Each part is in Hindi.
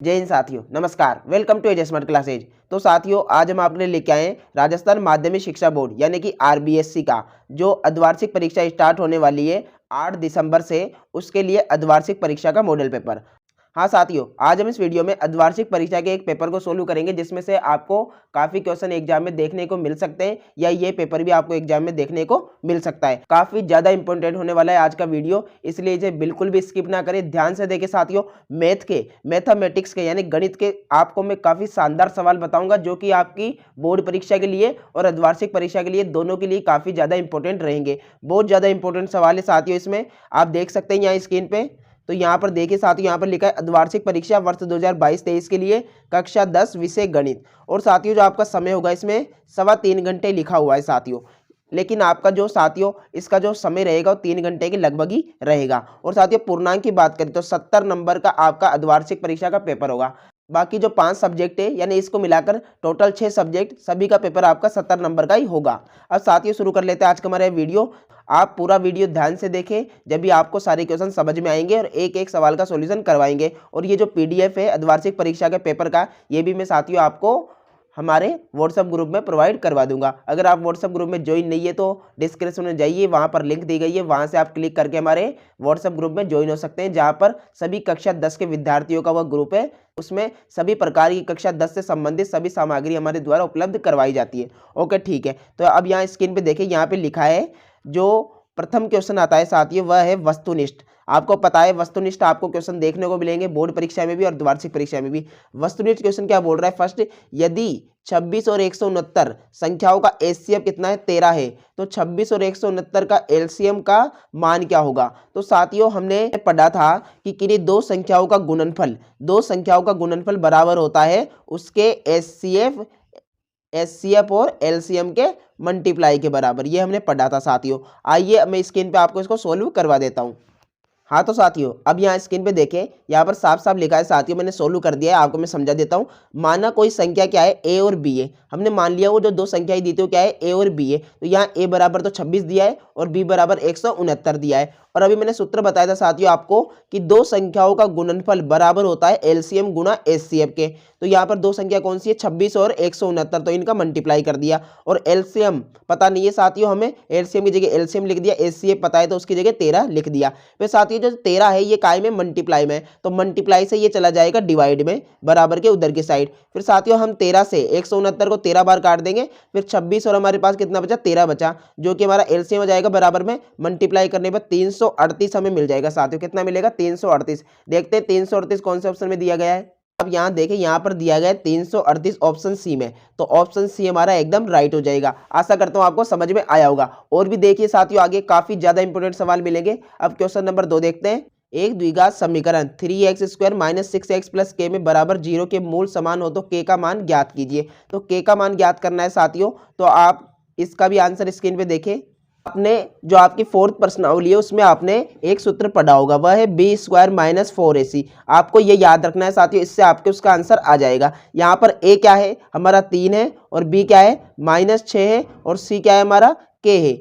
जय हिंद साथियों, नमस्कार। Welcome to edge smart classes. तो साथियों, आज हम आपके लिए लेके आए हैं राजस्थान माध्यमिक शिक्षा बोर्ड यानी कि आरबीएससी का जो अर्धवार्षिक परीक्षा स्टार्ट होने वाली है 8 दिसंबर से, उसके लिए अर्धवार्षिक परीक्षा का मॉडल पेपर। हाँ साथियों, आज हम इस वीडियो में अर्धवार्षिक परीक्षा के एक पेपर को सोल्व करेंगे जिसमें से आपको काफ़ी क्वेश्चन एग्जाम में देखने को मिल सकते हैं या ये पेपर भी आपको एग्जाम में देखने को मिल सकता है। काफ़ी ज़्यादा इंपॉर्टेंट होने वाला है आज का वीडियो, इसलिए इसे बिल्कुल भी स्किप ना करें, ध्यान से देखें साथियों। मैथमेटिक्स के यानी गणित के आपको मैं काफ़ी शानदार सवाल बताऊंगा जो कि आपकी बोर्ड परीक्षा के लिए और अर्धवार्षिक परीक्षा के लिए दोनों के लिए काफ़ी ज़्यादा इंपॉर्टेंट रहेंगे। बहुत ज़्यादा इंपॉर्टेंट सवाल है साथियों। इसमें आप देख सकते हैं यहाँ स्क्रीन पे, तो यहाँ पर देखिए साथियों, यहाँ पर लिखा है अर्धवार्षिक परीक्षा वर्ष 2022-23 के लिए कक्षा 10 विषय गणित। और साथियों जो आपका समय होगा इसमें 3.25 घंटे लिखा हुआ है साथियों, लेकिन आपका जो साथियों इसका जो समय रहेगा वो 3 घंटे के लगभग ही रहेगा। और साथियों पूर्णांक की बात करें तो 70 नंबर का आपका अर्धवार्षिक परीक्षा का पेपर होगा। बाकी जो 5 सब्जेक्ट है यानी इसको मिलाकर टोटल 6 सब्जेक्ट, सभी का पेपर आपका 70 नंबर का ही होगा। अब साथियों शुरू कर लेते हैं आज का हमारा वीडियो। आप पूरा वीडियो ध्यान से देखें, जब भी आपको सारे क्वेश्चन समझ में आएंगे और एक एक सवाल का सॉल्यूशन करवाएंगे। और ये जो पीडीएफ है अर्धवार्षिक परीक्षा के पेपर का, ये भी मैं साथियों आपको हमारे व्हाट्सएप ग्रुप में प्रोवाइड करवा दूंगा। अगर आप व्हाट्सएप ग्रुप में ज्वाइन नहीं है तो डिस्क्रिप्शन में जाइए, वहां पर लिंक दी गई है, वहां से आप क्लिक करके हमारे व्हाट्सएप ग्रुप में ज्वाइन हो सकते हैं, जहां पर सभी कक्षा 10 के विद्यार्थियों का वह ग्रुप है। उसमें सभी प्रकार की कक्षा 10 से संबंधित सभी सामग्री हमारे द्वारा उपलब्ध करवाई जाती है। ओके ठीक है, तो अब यहाँ स्क्रीन पे देखिए, यहाँ पे लिखा है जो प्रथम क्वेश्चन आता है साथियों वह है वस्तुनिष्ठ। आपको पता है वस्तुनिष्ठ आपको क्वेश्चन देखने को मिलेंगे बोर्ड परीक्षा में भी और द्वार्षिक परीक्षा में भी। वस्तुनिष्ठ क्वेश्चन क्या बोल रहा है, फर्स्ट, यदि 26 और 169 संख्याओं का एचसीएफ कितना है, 13 है, तो 26 और 169 का एलसीएम का मान क्या होगा। तो साथियों हमने पढ़ा था कि किन्हीं दो संख्याओं का गुणनफल बराबर होता है उसके एचसीएफ और एलसीएम के मल्टीप्लाई के बराबर। ये हमने पढ़ा था साथियों। आइए मैं स्क्रीन पे आपको इसको सोल्व करवा देता हूँ। हाँ तो साथियों अब यहाँ स्क्रीन पे देखें, यहाँ पर साफ साफ लिखा है साथियों, मैंने सोल्व कर दिया है, आपको मैं समझा देता हूँ। माना कोई संख्या क्या है, ए और बी है। हमने मान लिया वो जो दो संख्याएं दी थी वो क्या है, ए और बी है। तो यहाँ ए बराबर तो 26 दिया है और बी बराबर 169 दिया है। और अभी मैंने सूत्र बताया था साथियों आपको कि दो संख्याओं का गुणनफल बराबर होता है एलसीएम गुणा एचसीएफ के। तो यहाँ पर दो संख्या कौन सी है, 26 और 169, तो इनका मल्टीप्लाई कर दिया। और एलसीएम पता नहीं है साथियों, हमें एलसीएम की जगह एलसीएम लिख दिया, एचसीएफ पता है तो उसकी जगह 13 लिख दिया। फिर साथियों जो 13 है ये काय में, मल्टीप्लाई में, तो मल्टीप्लाई से ये चला जाएगा डिवाइड में, बराबर के उधर की साइड। फिर साथियों हम 13 से 169 को 13 बार काट देंगे, फिर 26 और हमारे पास कितना बचा, 13 बचा, जो कि हमारा एलसीएम हो जाएगा बराबर में, मल्टीप्लाई करने पर 338 हमें मिल जाएगा साथियों। कितना मिलेगा, 338। देखते हैं 338 कौन से ऑप्शन में दिया गया है। अब यहाँ देखें, यहाँ पर दिया गया है 338 ऑप्शन सी में, तो ऑप्शन सी हमारा एकदम राइट हो जाएगा। आशा करता हूँ आपको समझ में आया होगा। और भी देखिए साथियों आगे काफी ज्यादा इंपोर्टेंट सवाल मिलेंगे। अब क्वेश्चन नंबर 2 देखते हैं। एक द्विघात समीकरण 3x² - 6x + k में बराबर 0 के मूल समान हो तो k का मान ज्ञात कीजिए। तो k का मान ज्ञात करना है साथियों, तो आप इसका भी आंसर स्क्रीन पे देखें। आपने जो आपकी 4th प्रश्नावली है उसमें आपने एक सूत्र पढ़ा होगा, वह है b² - 4ac। आपको ये याद रखना है साथियों, इससे आपके उसका आंसर आ जाएगा। यहाँ पर a क्या है हमारा 3 है, और b क्या है -6 है, और c क्या है हमारा k है।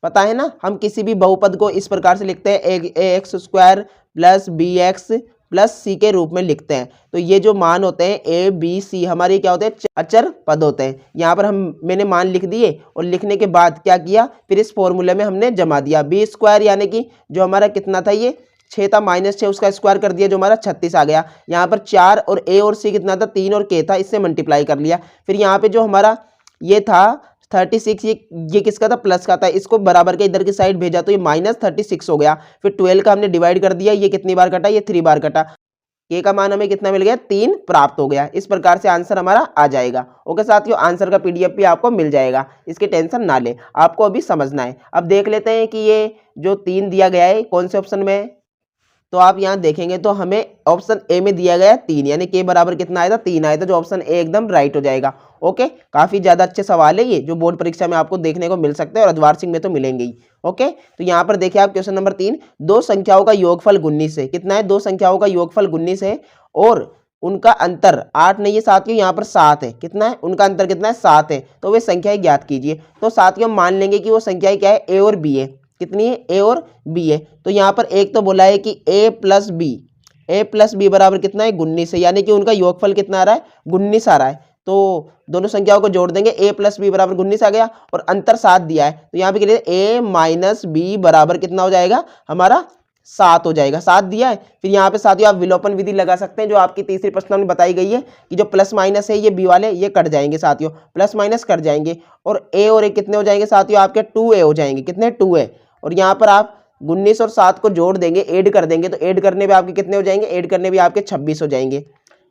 पता है ना, हम किसी भी बहुपद को इस प्रकार से लिखते हैं, ax² + bx + c के रूप में लिखते हैं। तो ये जो मान होते हैं a b c हमारे क्या होते हैं, अचर पद होते हैं। यहाँ पर मैंने मान लिख दिए और लिखने के बाद क्या किया, फिर इस फॉर्मूले में हमने जमा दिया। b² यानी कि जो हमारा कितना था, ये 6 था, -6 उसका स्क्वायर कर दिया, जो हमारा 36 आ गया। यहाँ पर 4 और a और c कितना था, 3 और k था, इससे मल्टीप्लाई कर लिया। फिर यहाँ पे जो हमारा ये था 36, ये किसका था, प्लस का था, इसको बराबर के इधर की साइड भेजा तो ये -36 हो गया। फिर 12 का हमने डिवाइड कर दिया, ये कितनी बार कटा, ये 3 बार कटा। के का मान हमें कितना मिल गया, 3 प्राप्त हो गया। इस प्रकार से आंसर हमारा आ जाएगा। ओके साथियों, आंसर का पीडीएफ भी आपको मिल जाएगा, इसकी टेंशन ना ले, आपको अभी समझना है। अब देख लेते हैं कि ये जो 3 दिया गया है कौन से ऑप्शन में है। तो आप यहाँ देखेंगे तो हमें ऑप्शन ए में दिया गया 3, यानी के बराबर कितना आया था, 3 आया था, जो ऑप्शन ए एकदम राइट हो जाएगा। ओके, काफी ज्यादा अच्छे सवाल है ये, जो बोर्ड परीक्षा में आपको देखने को मिल सकते हैं और अर्धवार्षिक में तो मिलेंगे ही। ओके, तो यहाँ पर देखिए आप क्वेश्चन नंबर 3, दो संख्याओं का योगफल 19 है। कितना है, दो संख्याओं का योगफल 19 है और उनका अंतर 8 नहीं है साथियों, यहाँ पर 7 है। कितना है, उनका अंतर कितना है, 7 है। तो वे संख्याएं ज्ञात कीजिए। तो साथियों मान लेंगे कि वो संख्याएं क्या है, ए और बी है। कितनी है, ए और बी है। तो यहाँ पर एक तो बोला है कि a + b a plus b बराबर कितना है 19 है, यानी कि उनका योगफल कितना आ रहा है 19 आ रहा है। तो दोनों संख्याओं को जोड़ देंगे, a प्लस बी बराबर 19 आ गया और अंतर 7 दिया है, तो यहाँ पे क्या a माइनस बी बराबर कितना हो जाएगा हमारा 7 हो जाएगा। 7 दिया है। फिर यहाँ पे साथियों आप विलोपन विधि लगा सकते हैं जो आपकी तीसरी प्रश्न में बताई गई है कि जो प्लस माइनस है ये बी वाले ये कट जाएंगे साथियों, प्लस माइनस कट जाएंगे और a और a कितने हो जाएंगे साथियों आपके 2a हो जाएंगे। कितने 2a, और यहाँ पर आप 19 और 7 को जोड़ देंगे, ऐड कर देंगे, तो ऐड करने पे आपके कितने हो जाएंगे, ऐड करने पे आपके 26 हो जाएंगे।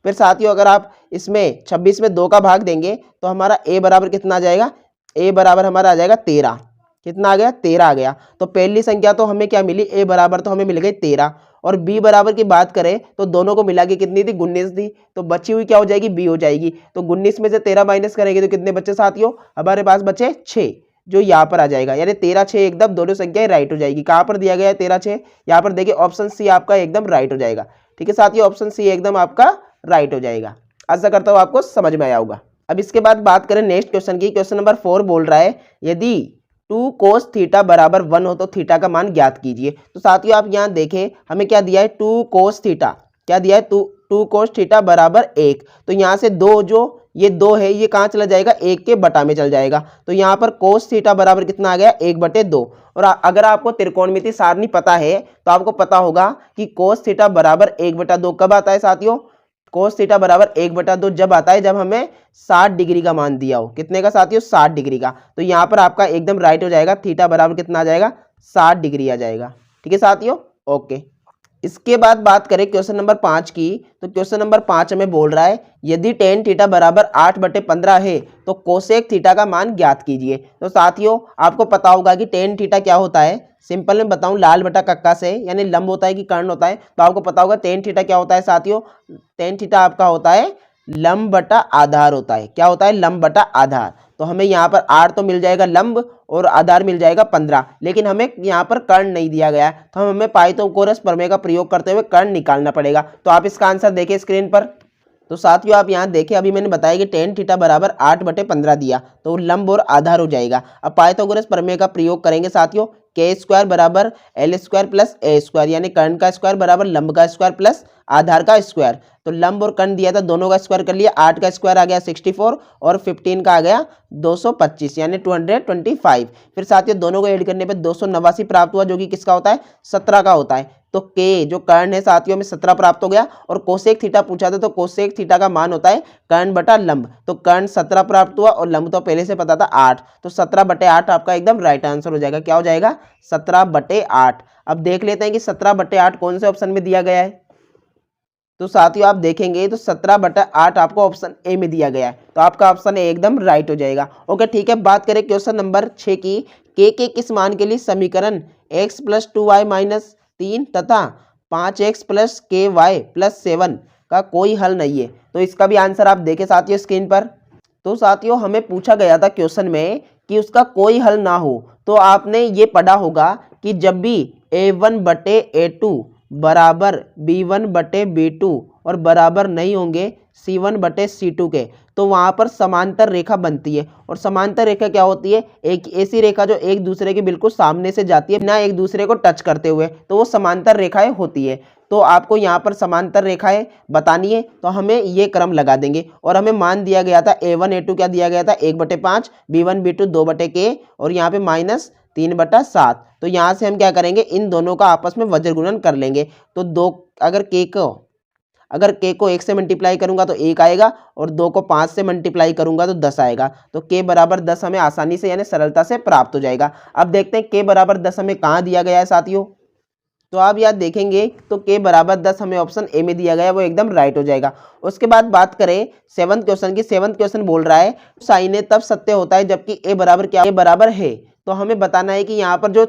फिर साथियों अगर आप इसमें 26 में 2 का भाग देंगे तो हमारा a बराबर कितना आ जाएगा, a बराबर हमारा आ जाएगा 13। कितना आ गया 13 आ गया। तो पहली संख्या तो हमें क्या मिली, a बराबर तो हमें मिल गई 13, और b बराबर की बात करें तो दोनों को मिला के कितनी थी 19 थी, तो बची हुई क्या हो जाएगी b हो जाएगी। तो 19 में से 13 माइनस करेंगे तो कितने बच्चे साथियों हमारे पास बचे 6, जो यहाँ पर आ जाएगा, यानी 13 6 एकदम दोनों संख्याएं राइट हो जाएगी। कहाँ पर दिया गया है 13 6, यहाँ पर देखिए ऑप्शन सी आपका एकदम राइट हो जाएगा। ठीक है साथियों, ऑप्शन सी एकदम आपका राइट हो जाएगा। आशा करता हूँ आपको समझ में आया होगा। अब इसके बाद बात करें नेक्स्ट क्वेश्चन की। क्वेश्चन नंबर 4 बोल रहा है यदि 2 cos थीटा बराबर 1 हो तो थीटा का मान ज्ञात कीजिए। तो साथियों आप यहाँ देखें हमें क्या दिया है 2 cos थीटा, क्या दिया है 2 cos थीटा बराबर 1, तो यहाँ से 2 जो ये 2 है ये कहाँ चला जाएगा 1 के बटा में चल जाएगा। तो यहाँ पर cos थीटा बराबर कितना आ गया 1/2। और अगर आपको त्रिकोणमिति सारणी पता है तो आपको पता होगा कि cos थीटा बराबर 1/2 कब आता है साथियों, cos थीटा बराबर 1/2 जब आता है जब हमें 60 डिग्री का मान दिया हो। कितने का साथियों 60 डिग्री का। तो यहाँ पर आपका एकदम राइट हो जाएगा, थीटा बराबर कितना आ जाएगा 60 डिग्री आ जाएगा। ठीक है साथियों, ओके। इसके बाद बात करें क्वेश्चन नंबर 5 की। तो क्वेश्चन नंबर 5 हमें बोल रहा है यदि tan थीटा बराबर 8/15 है तो कोसेक थीटा का मान ज्ञात कीजिए। तो साथियों आपको पता होगा कि tan थीटा क्या होता है, सिंपल में बताऊं लाल बटा कक्का से, यानी लंब होता है कि कर्ण होता है। तो आपको पता होगा tan थीटा क्या होता है साथियों, tan थीटा आपका होता है लंब बटा आधार होता है। क्या होता है लंब बटा आधार। तो हमें यहाँ पर 8 तो मिल जाएगा लंब और आधार मिल जाएगा 15, लेकिन हमें यहाँ पर कर्ण नहीं दिया गया है, तो हमें पाइथागोरस प्रमेय का प्रयोग करते हुए कर्ण निकालना पड़ेगा। तो आप इसका आंसर देखिए स्क्रीन पर। तो साथियों आप यहाँ देखें अभी मैंने बताया कि tan थीटा बराबर 8/15 दिया, तो लंब और आधार हो जाएगा। अब पाइथागोरस प्रमेय का प्रयोग करेंगे साथियों, के स्क्वायर बराबर एल स्क्वायर प्लस ए स्क्वायर, यानी कर्ण का स्क्वायर बराबर लंब का स्क्वायर प्लस आधार का स्क्वायर। तो लंब और कर्ण दिया था दोनों का स्क्वायर कर लिया, 8 का स्क्वायर आ गया 64 और 15 का आ गया 225 यानी 225। फिर साथियों दोनों को ऐड करने पे 289 प्राप्त हुआ, जो कि किसका होता है 17 का होता है। तो के जो कर्ण है साथियों में 17 प्राप्त हो गया, और कोसेक थीटा पूछा था तो कोसेक थीटा का मान होता है कर्ण बटा लंब, तो कर्ण 17 प्राप्त हुआ और लंब तो पहले से पता था 8, तो 17/8 आपका एकदम राइट आंसर हो जाएगा। क्या हो जाएगा 17/8। अब देख लेते हैं कि 17/8 कौन से ऑप्शन में दिया गया है। तो साथियों आप देखेंगे तो 17/8 आपको ऑप्शन ए में दिया गया है, तो आपका ऑप्शन ए एकदम राइट हो जाएगा। ओके ठीक है, बात करें क्वेश्चन नंबर 6 की। के किस मान के लिए समीकरण x + 2y - 3 तथा 5x + ky + 7 का कोई हल नहीं है। तो इसका भी आंसर आप देखें साथियों स्क्रीन पर। तो साथियों हमें पूछा गया था क्वेश्चन में कि उसका कोई हल ना हो, तो आपने ये पढ़ा होगा कि जब भी a1/a2 बराबर b1/b2 और बराबर नहीं होंगे c1/c2 के, तो वहाँ पर समांतर रेखा बनती है। और समांतर रेखा क्या होती है, एक ऐसी रेखा जो एक दूसरे के बिल्कुल सामने से जाती है ना एक दूसरे को टच करते हुए, तो वो समांतर रेखाएं होती है। तो आपको यहाँ पर समांतर रेखाएं बतानी है, तो हमें ये क्रम लगा देंगे। और हमें मान दिया गया था a1 a2 क्या दिया गया था 1/5, b1 b2 2/k और यहाँ पे -3/7। तो यहाँ से हम क्या करेंगे इन दोनों का आपस में वज्र गुणन कर लेंगे। तो अगर k को 1 से मल्टीप्लाई करूंगा तो 1 आएगा और 2 को 5 से मल्टीप्लाई करूंगा तो 10 आएगा। तो k बराबर 10 हमें आसानी से यानी सरलता से प्राप्त हो जाएगा। अब देखते हैं k बराबर 10 हमें कहाँ दिया गया है साथियों। तो आप याद देखेंगे तो k बराबर 10 हमें ऑप्शन ए में दिया गया है, वो एकदम राइट हो जाएगा। उसके बाद बात करें 7th क्वेश्चन की। 7th क्वेश्चन बोल रहा है साइन ए तब सत्य होता है जबकि a बराबर क्या, a बराबर है। तो हमें बताना है कि यहाँ पर जो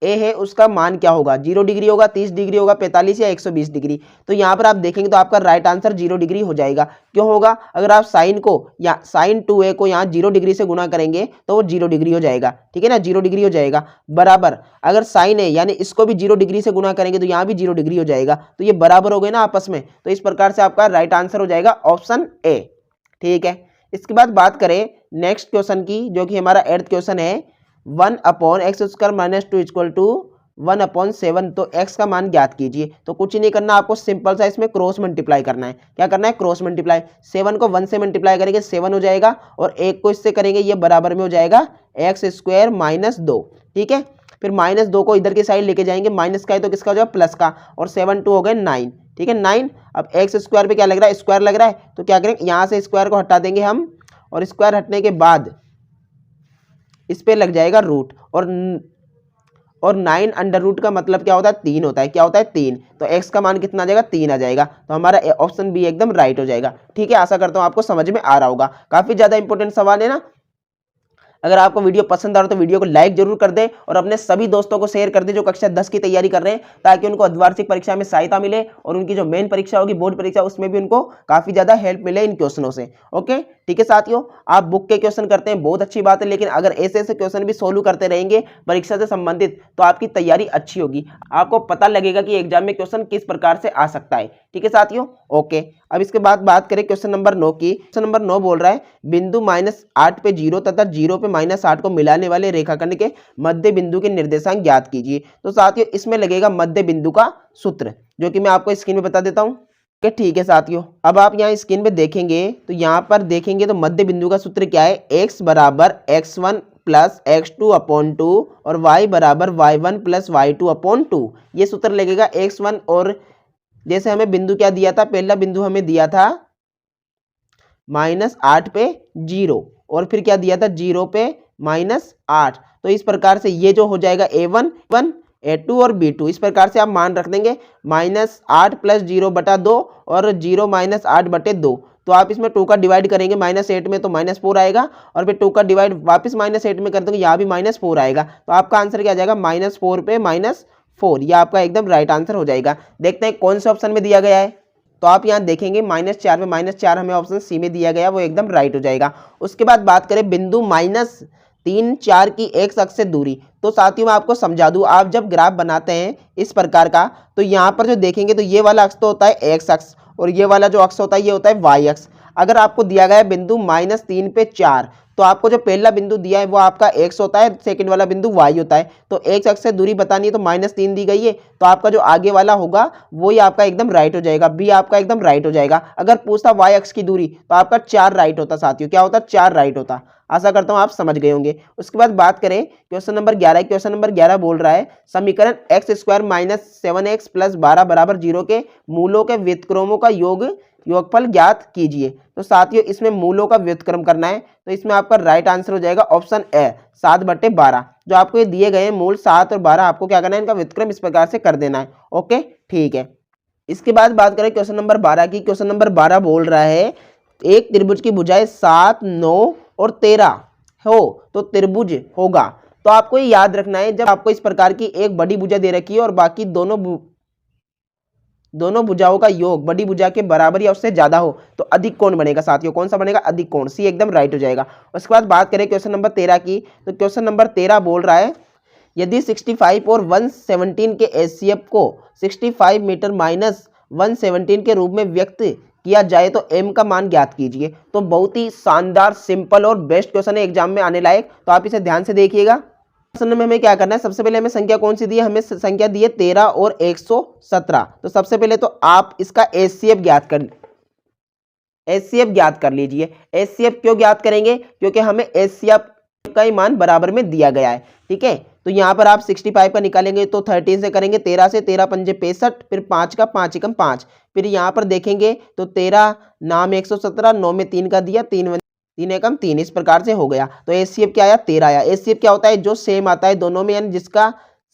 a है उसका मान क्या होगा, 0 डिग्री होगा, 30 डिग्री होगा, 45 या 120 डिग्री। तो यहाँ पर आप देखेंगे तो आपका राइट आंसर 0 डिग्री हो जाएगा। क्यों होगा, अगर आप साइन को या साइन 2a को यहाँ 0 डिग्री से गुणा करेंगे तो वो 0 डिग्री हो जाएगा। ठीक है ना, 0 डिग्री हो जाएगा। बराबर अगर साइन है यानी इसको भी 0 डिग्री से गुणा करेंगे तो यहाँ भी 0 डिग्री हो जाएगा। तो ये बराबर हो गए ना आपस में, तो इस प्रकार से आपका राइट आंसर हो जाएगा ऑप्शन ए। ठीक है, इसके बाद बात करें नेक्स्ट क्वेश्चन की, जो कि हमारा 8th क्वेश्चन है 1/x² - 2 = 1/7, तो x का मान ज्ञात कीजिए। तो कुछ ही नहीं करना, आपको सिंपल सा इसमें क्रॉस मल्टीप्लाई करना है। क्या करना है? Cross multiply. 7 को 1 से मल्टीप्लाई करेंगे 7 हो जाएगा, और 1 को इससे करेंगे ये बराबर में हो जाएगा x² - 2। ठीक है, फिर -2 को इधर की साइड लेके जाएंगे, माइनस का है तो किसका हो जाएगा? प्लस का, और 7 2 हो गए 9। ठीक है, 9। अब x² पे क्या लग रहा है? स्क्वायर लग रहा है, तो क्या करेंगे? यहाँ से स्क्वायर को हटा देंगे हम, और स्क्वायर हटने के बाद इस पे लग जाएगा रूट, और 9 अंडर रूट का मतलब क्या होता है? 3 होता है। क्या होता है? 3। तो x का मान कितना आ जाएगा? 3 आ जाएगा। तो हमारा ऑप्शन बी एकदम राइट हो जाएगा। ठीक है, आशा करता हूँ आपको समझ में आ रहा होगा। काफी ज्यादा इंपॉर्टेंट सवाल है ना। अगर आपको वीडियो पसंद आ रहा हो तो वीडियो को लाइक जरूर कर दें, और अपने सभी दोस्तों को शेयर कर दें जो कक्षा 10 की तैयारी कर रहे हैं, ताकि उनको अर्धवार्षिक परीक्षा में सहायता मिले, और उनकी जो मेन परीक्षा होगी बोर्ड परीक्षा, उसमें भी उनको काफी ज्यादा हेल्प मिले इन क्वेश्चनों से। ओके, ठीक है साथियों, आप बुक के क्वेश्चन करते हैं, बहुत अच्छी बात है, लेकिन अगर ऐसे ऐसे क्वेश्चन भी सोल्व करते रहेंगे परीक्षा से संबंधित, तो आपकी तैयारी अच्छी होगी। आपको पता लगेगा कि एग्जाम में क्वेश्चन किस प्रकार से आ सकता है। ठीक है साथियों, ओके। अब इसके बाद बात करें क्वेश्चन नंबर 9 की। क्वेश्चन नंबर 9 बोल रहा है बिंदु -8 पे 0 तथा 0 पे -8 को मिलाने वाले रेखाखंड के मध्य बिंदु के निर्देशांक ज्ञात कीजिए। तो साथियों इसमें लगेगा मध्य बिंदु का सूत्र, जो कि मैं आपको स्क्रीन पे बता देता हूँ। ठीक है साथियों, अब आप यहाँ स्क्रीन पे देखेंगे तो यहाँ पर देखेंगे तो मध्य बिंदु का सूत्र क्या है? x बराबर x1 प्लस x2/2 और y बराबर y1 प्लस y2/2। ये सूत्र लगेगा x1, और जैसे हमें बिंदु क्या दिया था? पहला बिंदु हमें दिया था -8 पे 0, और फिर क्या दिया था? 0 पे -8। तो इस प्रकार से ये जो हो जाएगा a1, a2 और b2, इस प्रकार से आप मान रख देंगे। -8 प्लस 0/2 और 0 -8/2। तो आप इसमें 2 का डिवाइड करेंगे -8 में तो -4 आएगा, और फिर 2 का डिवाइड वापस -8 में कर देंगे, यहाँ भी -4 आएगा। तो आपका आंसर क्या आ जाएगा? -4 पे -4। ये आपका एकदम राइट आंसर हो जाएगा। देखते हैं कौन से ऑप्शन में दिया गया है। तो आप यहाँ देखेंगे -4 पे -4 हमें ऑप्शन सी में दिया गया, वो एकदम राइट हो जाएगा। उसके बाद बात करें बिंदु -3 4 की एक्स अक्ष से दूरी। तो साथियों मैं आपको समझा दूं, आप जब ग्राफ बनाते हैं इस प्रकार का, तो यहाँ पर जो देखेंगे तो ये वाला अक्ष तो होता है एक्स अक्ष, और ये वाला जो अक्ष होता है ये होता है वाई अक्ष। अगर आपको दिया गया है बिंदु -3 पे 4, तो आपको जो पहला बिंदु दिया है वो आपका एक्स होता है, सेकंड वाला बिंदु वाई होता है। तो एक्स अक्ष से दूरी बतानी है तो -3 दी गई है, तो आपका जो आगे वाला होगा वही आपका एकदम राइट हो जाएगा, बी आपका एकदम राइट हो जाएगा। अगर पूछता वाई अक्ष की दूरी तो आपका 4 राइट होता साथियों। क्या होता? 4 राइट होता। आशा करता हूं आप समझ गए होंगे। उसके बाद बात करें क्वेश्चन नंबर 11। क्वेश्चन नंबर 11 बोल रहा है समीकरण x² - 7x + 12 बराबर 0 के मूलों के व्युत्क्रमों का योगफल ज्ञात कीजिए। तो साथियों इसमें मूलों का व्युत्क्रम करना है, तो इसमें आपका राइट आंसर हो जाएगा ऑप्शन ए 7/12। जो आपको ये दिए गए हैं मूल 7 और 12, आपको क्या करना है? इनका व्युत्क्रम इस प्रकार से कर देना है। ओके, ठीक है। इसके बाद बात करें क्वेश्चन नंबर 12 की। क्वेश्चन नंबर 12 बोल रहा है एक त्रिभुज की भुजाएं 7, 9 और 13 हो तो त्रिभुज होगा। तो आपको ये याद रखना है, जब आपको इस प्रकार की एक बड़ी भुजा दे रखी है और बाकी दोनों भुजाओं का योग बड़ी भुजा के बराबर या उससे ज्यादा हो, तो अधिक कोण बनेगा साथियों। कौन सा बनेगा? अधिक कोण। सी एकदम राइट हो जाएगा। उसके बाद बात करें क्वेश्चन नंबर 13 की। तो क्वेश्चन नंबर 13 बोल रहा है यदि 65 और 117 के एचसीएफ को 65 मीटर - 117 के रूप में व्यक्त किया जाए तो m का मान ज्ञात कीजिए। तो बहुत ही शानदार, सिंपल और बेस्ट क्वेश्चन है एग्जाम में आने लायक, तो आप इसे ध्यान से देखिएगा। क्वेश्चन में हमें क्या करना है? सबसे पहले हमें संख्या कौन सी दी है? हमें संख्या दी है 13 और 117। तो सबसे पहले तो आप इसका एचसीएफ ज्ञात कर लीजिए। एचसीएफ क्यों ज्ञात करेंगे? क्योंकि हमें एचसीएफ का ही मान बराबर में दिया गया है। ठीक है, तो यहाँ पर आप 65 का निकालेंगे तो 13 से करेंगे, 13 से 13 पंजे 65, फिर 5 का 5 एकम 5, फिर यहाँ पर देखेंगे तो 13 नाम 117, 9 में 3 का दिया, 3 एकम 3, इस प्रकार से हो गया। तो एचसीएफ क्या आया? 13 आया। एचसीएफ क्या होता है? जो सेम आता है दोनों में, यानी जिसका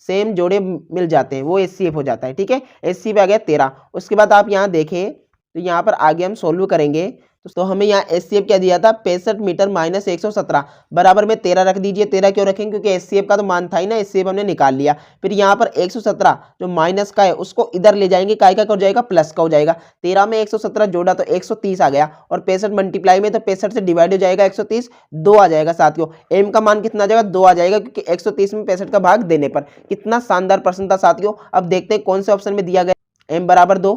सेम जोड़े मिल जाते हैं वो एचसीएफ हो जाता है। ठीक है, एचसीएफ आ गया 13। उसके बाद आप यहाँ देखें तो यहाँ पर आगे हम सोल्व करेंगे, तो हमें यहाँ एचसीएफ क्या दिया था? 65 मीटर - 117 बराबर में 13 रख दीजिए। 13 क्यों रखेंगे? क्योंकि एचसीएफ का तो मान था ही ना, एचसीएफ हमने निकाल लिया। फिर यहाँ पर 117 जो माइनस का है उसको इधर ले जाएंगे, काय का हो जाएगा? प्लस का हो जाएगा। 13 में 117 जोड़ा तो 130 आ गया, और 65 मल्टीप्लाई में तो 65 से डिवाइड हो जाएगा 130, 2 आ जाएगा साथियों। एम का मान कितना आ जाएगा? 2 आ जाएगा, क्योंकि 130 में 65 का भाग देने पर। कितना शानदार प्रश्न था साथियों। अब देखते हैं कौन से ऑप्शन में दिया गया एम बराबर 2।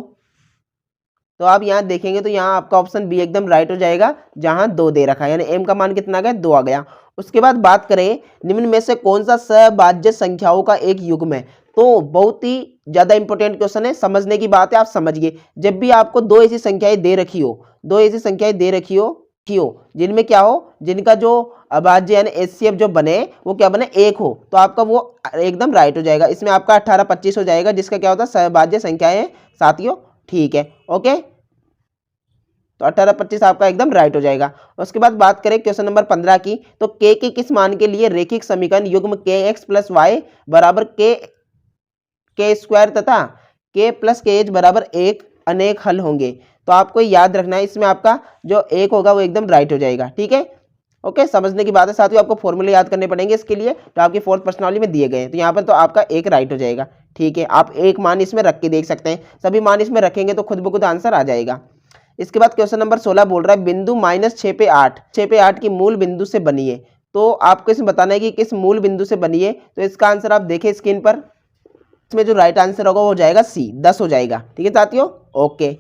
तो आप यहाँ देखेंगे तो यहाँ आपका ऑप्शन बी एकदम राइट हो जाएगा, जहां 2 दे रखा है, यानी m का मान कितना आ गया? 2 आ गया। उसके बाद बात करें निम्न में से कौन सा सभाज्य संख्याओं का एक युग्म है। तो बहुत ही ज्यादा इंपॉर्टेंट क्वेश्चन है, समझने की बात है, आप समझिए। जब भी आपको दो ऐसी संख्याएं दे रखी हो, दो ऐसी संख्याएं दे रखी हो जिनमें क्या हो, जिनका जो अभाज्य यानी एचसीएफ जो बने वो क्या बने, एक हो, तो आपका वो एकदम राइट हो जाएगा। इसमें आपका 18 25 हो जाएगा, जिसका क्या होता है सभाज्य संख्याएं साथियों। ठीक है, ओके, तो 18 25 आपका एकदम राइट हो जाएगा। उसके बाद बात करें क्वेश्चन नंबर 15 की, तो के किस मान के लिए रैखिक समीकरण युग्म के एक्स प्लस वाई बराबर के स्क्वायर तथा के प्लस के एच बराबर एक अनेक हल होंगे। तो आपको याद रखना है, इसमें आपका जो एक होगा वो एकदम राइट हो जाएगा। ठीक है, ओके, समझने की बात है साथियों। आपको फॉर्मूले याद करने पड़ेंगे इसके लिए, तो आपकी फोर्थ प्रश्नावली में दिए गए हैं, तो यहाँ पर तो आपका एक राइट हो जाएगा। ठीक है, आप एक मान इसमें रख के देख सकते हैं, सभी मान इसमें रखेंगे तो खुद ब खुद आंसर आ जाएगा। इसके बाद क्वेश्चन नंबर 16 बोल रहा है बिंदु -6 पे 8 की मूल बिंदु से बनी है। तो आपको इसमें बताना है कि किस मूल बिंदु से बनी है। तो इसका आंसर आप देखें स्क्रीन पर, इसमें जो राइट आंसर होगा वो हो जाएगा सी, 10 हो जाएगा। ठीक है साथियों, ओके।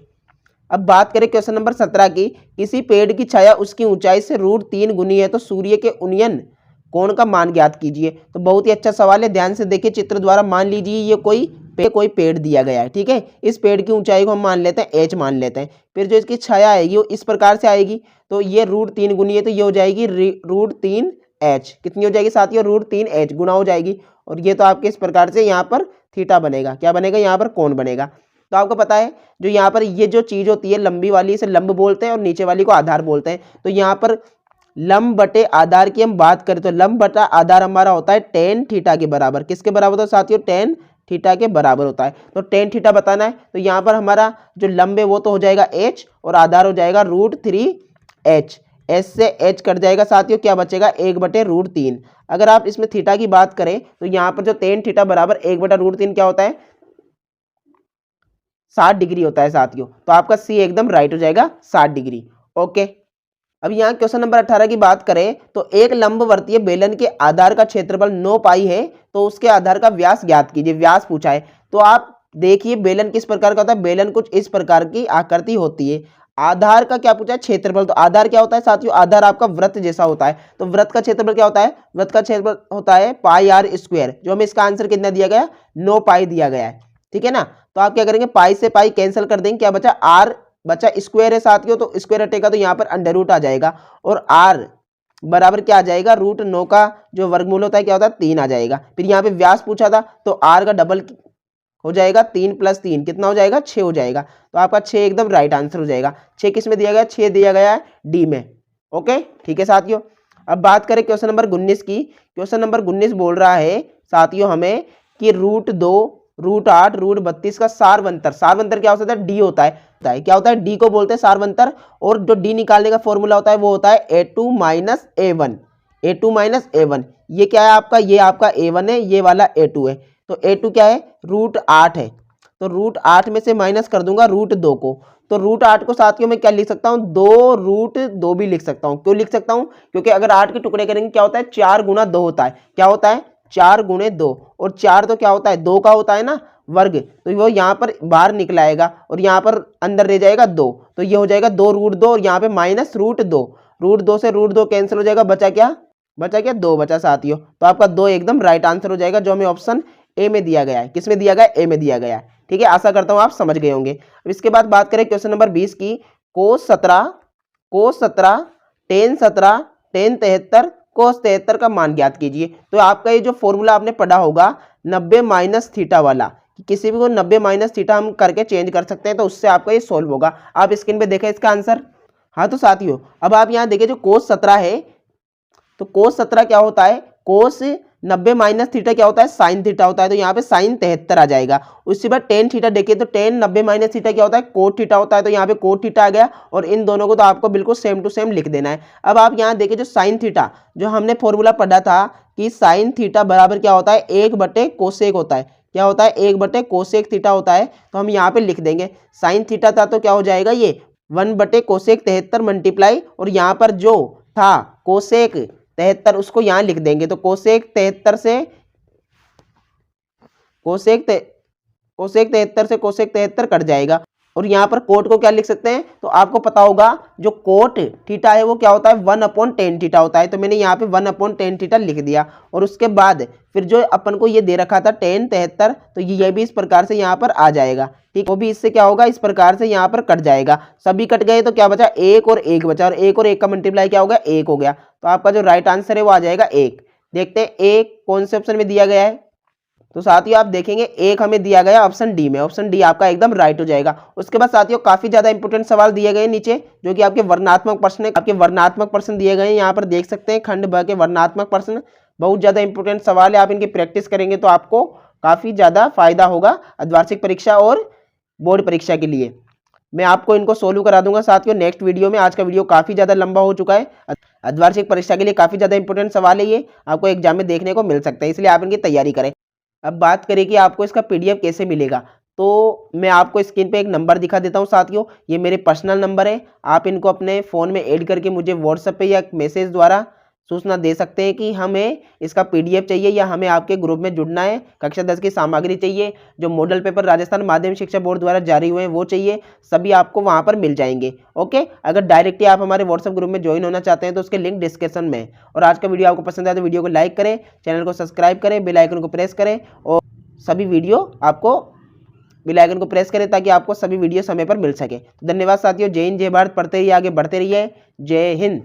अब बात करें क्वेश्चन नंबर 17 की, किसी पेड़ की छाया उसकी ऊंचाई से √3 गुनी है तो सूर्य के उन्नयन कोण का मान ज्ञात कीजिए। तो बहुत ही अच्छा सवाल है, ध्यान से देखिए चित्र द्वारा। मान लीजिए ये कोई पेड़ दिया गया है, ठीक है, इस पेड़ की ऊंचाई को हम मान लेते हैं h मान लेते हैं, फिर जो इसकी छाया आएगी वो इस प्रकार से आएगी। तो ये √3 गुनी है तो ये हो जाएगी √3h, कितनी हो जाएगी साथियों, √3h गुना हो जाएगी। और ये तो आपके इस प्रकार से यहाँ पर थीटा बनेगा, क्या बनेगा, यहाँ पर कोण बनेगा। तो आपको पता है जो यहाँ पर ये जो चीज होती है लंबी वाली, इसे लंब बोलते हैं और नीचे वाली को आधार बोलते हैं। तो यहाँ पर लंब बटे आधार की हम बात करें तो लंब बटा आधार हमारा होता है tan थीटा के बराबर। किसके बराबर होता है साथियों, tan थीटा के बराबर होता है। तो tan थीटा बताना है, तो यहाँ पर हमारा जो लंब है वो तो हो जाएगा h और आधार हो जाएगा √3h। h से h कट जाएगा साथियों, क्या बचेगा, 1/√3। अगर आप इसमें थीटा की बात करें तो यहाँ पर जो tan थीटा बराबर 1/√3 क्या होता है, 60 डिग्री होता है साथियों। तो आपका सी एकदम राइट हो जाएगा, 60 डिग्री। ओके, अब यहाँ क्वेश्चन नंबर 18 की बात करें तो एक लंबवर्तीय बेलन के आधार का क्षेत्रफल 9 पाई है तो उसके आधार का व्यास ज्ञात कीजिए। व्यास पूछा है, तो आप देखिए बेलन किस प्रकार का होता है, बेलन कुछ इस प्रकार की आकृति होती है। आधार का क्या पूछा है, क्षेत्रफल। तो आधार क्या होता है साथियों, आधार आपका वृत्त जैसा होता है। तो वृत्त का क्षेत्रफल क्या होता है, वृत्त का क्षेत्रफल होता है πr², जो हमें इसका आंसर कितना दिया गया, 9 पाई दिया गया है। ठीक है ना, तो आप क्या करेंगे, पाई से पाई कैंसिल कर देंगे, क्या बचा, आर बचा, स्क्वायर है साथियों, तो स्क्वायर हटेगा तो यहाँ पर अंडर आ जाएगा और आर बराबर क्या आ जाएगा, √9 का जो वर्गमूल होता है क्या होता है, 3 आ जाएगा। फिर यहाँ पे व्यास पूछा था तो आर का डबल हो जाएगा, 3 + 3 कितना हो जाएगा, 6 हो जाएगा। तो आपका 6 एकदम राइट आंसर हो जाएगा। 6 किस में दिया गया, 6 दिया गया है डी में। ओके, ठीक है साथियों। अब बात करें क्वेश्चन नंबर 19 की। क्वेश्चन नंबर 19 बोल रहा है साथियों हमें कि √2 √8 √32 का सारवंतर, सारवंतर क्या होता है, डी होता है, क्या होता है, डी को बोलते हैं सारवंतर। और जो डी निकालने का फॉर्मूला होता है वो होता है a2 - a1, a2 - a1। ये क्या है आपका, ये आपका a1 है, ये वाला a2 है। तो a2 क्या है, √8 है, तो √8 में से माइनस कर दूंगा √2 को। तो √8 को साथियों में क्या लिख सकता हूँ, 2√2 भी लिख सकता हूँ। क्यों लिख सकता हूँ, क्योंकि अगर 8 के टुकड़े करेंगे क्या होता है, 4 × 2 होता है, क्या होता है, 4 × 2, और 4 तो क्या होता है, 2 का होता है ना वर्ग, तो वो यहाँ पर बाहर निकल आएगा और यहाँ पर अंदर रह जाएगा 2, तो ये हो जाएगा 2√2 और यहाँ पे -√2, √2 से √2 कैंसिल हो जाएगा, बचा क्या, 2 बचा साथियों। तो आपका 2 एकदम राइट आंसर हो जाएगा, जो हमें ऑप्शन ए में दिया गया है। किस में दिया गया है, ए में दिया गया है। ठीक है, आशा करता हूँ आप समझ गए होंगे। अब इसके बाद बात करें क्वेश्चन नंबर 20 की, cos 17 tan 17 tan 73 cos 73 का मान ज्ञात कीजिए। तो आपका ये जो फॉर्मूला आपने पढ़ा होगा 90 - थीटा वाला, किसी भी को 90 - थीटा हम करके चेंज कर सकते हैं, तो उससे आपका ये सॉल्व होगा। आप स्क्रीन पे देखें इसका आंसर। हाँ तो साथियों अब आप यहाँ देखिए जो cos 17 है, तो cos 17 क्या होता है, cos 90 - थीटा क्या होता है, साइन थीटा होता है, तो यहाँ पे साइन 73 आ जाएगा। उसके बाद tan थीटा देखिए, तो tan 90 - थीटा क्या होता है, कोट थीटा होता है, तो यहाँ पे कोट थीटा आ गया। और इन दोनों को तो आपको बिल्कुल सेम टू सेम लिख देना है। अब आप यहाँ देखिए जो साइन थीटा, जो हमने फॉर्मूला पढ़ा था कि साइन थीटा बराबर क्या होता है, 1/कोसेक होता है, क्या होता है, 1/कोसेक थीटा होता है। तो हम यहाँ पे लिख देंगे साइन थीटा था तो क्या हो जाएगा, ये 1/कोसेक 73 मल्टीप्लाई, और यहाँ पर जो था कोसेक 73 उसको यहाँ लिख देंगे। तो कोसेक 73 से कोसेक 73 कट जाएगा। और यहाँ पर कोट को क्या लिख सकते हैं, तो आपको पता होगा जो कोट थीटा है वो क्या होता है 1/tan थीटा होता है। तो मैंने यहाँ पे 1/tan थीटा लिख दिया और उसके बाद फिर जो अपन को ये दे रखा था tan 73, तो ये भी इस प्रकार से यहाँ पर आ जाएगा। ठीक, वो भी इससे क्या होगा इस प्रकार से यहाँ पर कट जाएगा। सभी कट गए तो क्या बचा, एक और एक बचा, और एक और एक का मल्टीप्लाई क्या होगा, एक हो गया। तो आपका जो राइट आंसर है वो आ जाएगा एक। देखते हैं एक कौन से ऑप्शन में दिया गया है। तो साथियों आप देखेंगे एक हमें दिया गया ऑप्शन डी में, ऑप्शन डी आपका एकदम राइट हो जाएगा। उसके बाद साथियों काफी ज्यादा इंपॉर्टेंट सवाल दिए गए नीचे, जो कि आपके वर्णात्मक प्रश्न, आपके वर्णात्मक प्रश्न दिए गए हैं। यहाँ पर देख सकते हैं खंड ब के वर्णात्मक प्रश्न, बहुत ज्यादा इंपॉर्टेंट सवाल है। आप इनकी प्रैक्टिस करेंगे तो आपको काफी ज्यादा फायदा होगा अर्धवार्षिक परीक्षा और बोर्ड परीक्षा के लिए। मैं आपको इनको सोल्व करा दूंगा साथियों नेक्स्ट वीडियो में। आज का वीडियो काफी ज्यादा लंबा हो चुका है। अर्धवार्षिक परीक्षा के लिए काफी ज्यादा इंपॉर्टेंट सवाल है, ये आपको एग्जाम में देखने को मिल सकता है, इसलिए आप इनकी तैयारी करें। अब बात करें कि आपको इसका पीडीएफ कैसे मिलेगा, तो मैं आपको स्क्रीन पे एक नंबर दिखा देता हूं साथियों। ये मेरे पर्सनल नंबर है, आप इनको अपने फ़ोन में ऐड करके मुझे व्हाट्सएप पे या मैसेज द्वारा सूचना दे सकते हैं कि हमें इसका पीडीएफ चाहिए या हमें आपके ग्रुप में जुड़ना है, कक्षा 10 की सामग्री चाहिए, जो मॉडल पेपर राजस्थान माध्यमिक शिक्षा बोर्ड द्वारा जारी हुए हैं वो चाहिए, सभी आपको वहां पर मिल जाएंगे। ओके, अगर डायरेक्टली आप हमारे व्हाट्सएप ग्रुप में ज्वाइन होना चाहते हैं तो उसके लिंक डिस्क्रिप्शन में है। और आज का वीडियो आपको पसंद आया तो वीडियो को लाइक करें, चैनल को सब्सक्राइब करें, बेल आइकन को प्रेस करें और सभी वीडियो आपको बेल आइकन को प्रेस करें ताकि आपको सभी वीडियो समय पर मिल सके। तो धन्यवाद साथियों, जय हिंद जय भारत, पढ़ते रहिए आगे बढ़ते रहिए, जय हिंद।